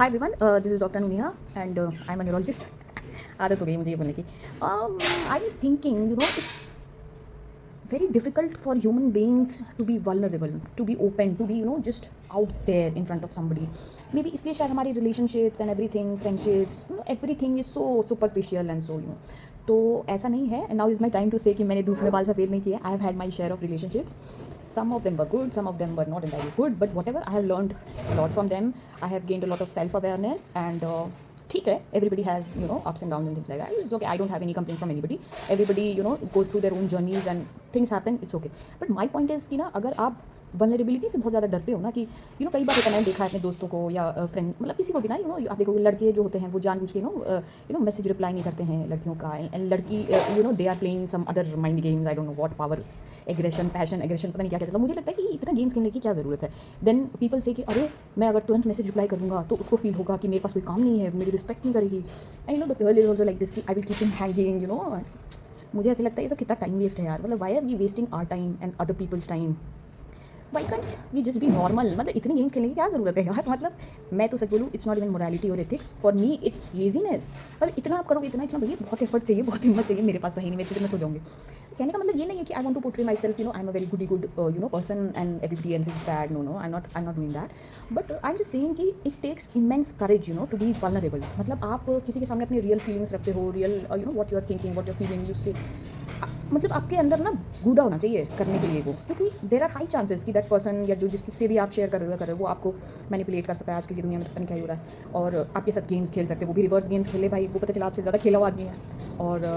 Hi everyone, this is doctor Nunia and I am a neurologist. आदत हो गई मुझे ये बोलने की. I was thinking, it's very difficult for human beings to be vulnerable, to be open, to be just out there in front of somebody. Maybe इसलिए शायद हमारी relationships and everything, friendships, everything is so superficial and so तो ऐसा नहीं है. And now is my time to say कि मैंने धूप में बाल सफ़ेद नहीं किए. I have had my share of relationships. Some of them were good, some of them were not entirely good, but whatever, I have learned a lot from them. I have gained a lot of self-awareness and ठीक है, everybody has ups and downs and things like that. It's okay. I don't have any complaints from anybody. Everybody goes through their own journeys and things happen. It's okay. But my point is कि ना, अगर आप vulnerability से बहुत ज़्यादा डरते हो ना, कि कई बार होता है, मैंने देखा है अपने दोस्तों को या फ्रेंड, मतलब किसी को भी ना, आप देखोगे लड़के जो होते हैं वो जानबूझ के मैसेज रिप्लाई नहीं करते हैं लड़कियों का. एंड लड़की they are playing some other mind games. I don't know what, power, aggression, passion, aggression, पता नहीं क्या कहते हैं. मुझे लगता है कि इतना गेम्स खेलने की क्या ज़रूरत है. देन पीपल से कि अरे मैं अगर तुरंत मैसेज रिप्लाई करूँगा तो उसको फील होगा कि मेरे पास कोई काम नहीं है, मेरी रिस्पेक्ट नहीं करेगी. And the girl is also like this कि I will keep him hanging. मुझे ऐसे लगता है ये सब कितना टाइम वेस्ट है यार. मतलब why are we wasting our time and other people's time. Why can't we just be normal. मतलब इतने गेम्स खेलने की क्या ज़रूरत है यार. मतलब मैं तो सच बोलूँ, इट्स नॉट इवन मोरालिटी और ethics. For me it's laziness. मतलब इतना आप करोगे, इतना भैया बहुत एफर्ट चाहिए, बहुत हिम्मत चाहिए. मेरे पास तो ही नहीं, मैं सो जाऊँगी. कहने का मतलब ये नहीं है कि I want to portray myself, I am a very good person and everybody else is bad. No, I am not doing that. But I am just saying कि it takes immense courage to be vulnerable. मतलब आप किसी के सामने अपनी real feelings रखते हो, real what you are thinking, what you are feeling, you say मतलब आपके अंदर ना गूदा होना चाहिए करने के लिए वो. क्योंकि देर आर हाई चांसेस कि दैट पर्सन या जो जिससे भी आप शेयर कर रहे हो वो आपको मैनिपुलेट कर सकता है. आजकल की दुनिया में पता नहीं क्या हो रहा है. और आपके साथ गेम्स खेल सकते हैं, वो भी रिवर्स गेम्स खेले भाई. वो पता चला आपसे ज़्यादा खेला हुआ आदमी है. और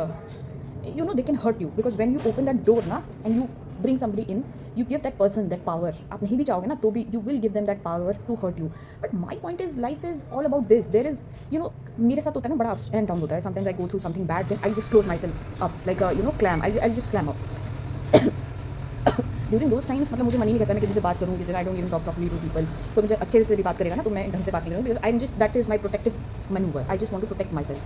they can hurt you because when you open that door na and you bring somebody in, you give that person that power. आप नहीं भी चाहोगे ना तो भी you will give them that power to hurt you. But my point is life is all about this. There is मेरे साथ होता है ना, बड़ा ups and downs होता है. Sometimes I go through something bad, then I just close myself up like a clam. I'll just clam up. During those times मतलब मुझे मन ही नहीं करता मैं किसी से बात करूँ. किसी I don't even talk properly to people. कोई मुझे अच्छे से भी बात करेगा ना तो मैं ढंग से बात नहीं करूँगी. Because I am just that is my protective manoeuvre. I just want to protect myself.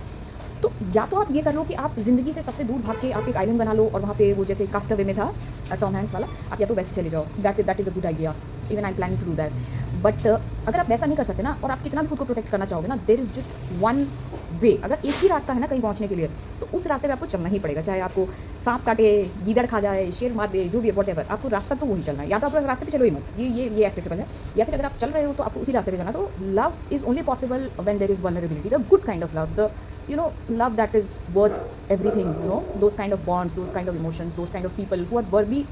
तो या तो आप ये कर लो कि आप ज़िंदगी से सबसे दूर भाग के आप एक आइलैंड बना लो और वहाँ पे वो जैसे कास्टअवे में था टॉम हैंक्स वाला, आप या तो वैसे चले जाओ. That is a good idea. Even I am planning to do that. But अगर आप वैसा नहीं कर सकते ना और आप कितना भी खुद को प्रोटेक्ट करना चाहोगे ना, there is just one way. अगर एक ही रास्ता है ना कहीं पहुँचने के लिए, तो उस रास्ते पे आपको चलना ही पड़ेगा. चाहे आपको सांप काटे, गीदड़ खा जाए, शेर मार दे, जो भी है वॉट एवर, आपको रास्ता तो वही चलना है. या तो आप रास्ते पे चलो ही मत, ये एक्सेप्टेबल है. या फिर अगर आप चल रहे हो तो आपको उसी रास्ते पे जाना. तो love is only possible when there is vulnerability. The good kind of love, the love that is worth everything. Those kind of bonds, those kind of emotions, those kind of people who are worthy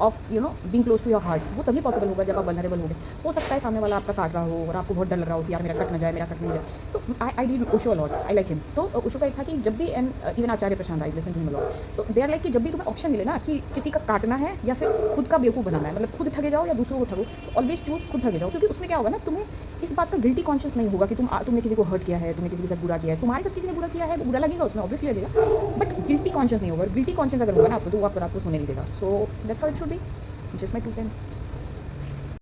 of being close to your heart. वो तभी possible होगा जब आप vulnerable होगे. हो सकता है सामने वाला आपका काट रहा हो और आपको बहुत डर लग रहा हो कि यार मेरा कट ना जाए, मेरा कट नहीं जाए. तो I read Osho a lot. I like him. तो ओशो का एक था कि जब भी and even Acharya Prashant, I listen to him a lot. तो दे आर लाइक कि जब भी तुम्हें ऑप्शन मिले ना कि किसी का काटना है या फिर खुद का बेवकूफ़ बनाना है, मतलब खुद ठगे जाओ या दूसरों को ठगो, तो ऑलवेज चूज खुद ठगे जाओ. क्योंकि उसमें क्या होगा ना, तुम्हें इस बात का गिल्टी कॉन्शियस नहीं होगा कि तुमने किसी को हर्ट किया है, तुमने किसी के साथ बुरा किया है. तुम्हारे साथ किसी ने बुरा किया है, बुरा लगेगा उसमें, ऑब्वियसली लगेगा. बट गिल्टी कॉन्शियस नहीं होगा. गिल्टी कॉन्शियस अगर होगा ना आपको, तो वो आपको रात को सोने नहीं देगा. So that's how it should be. Just my 2 cents.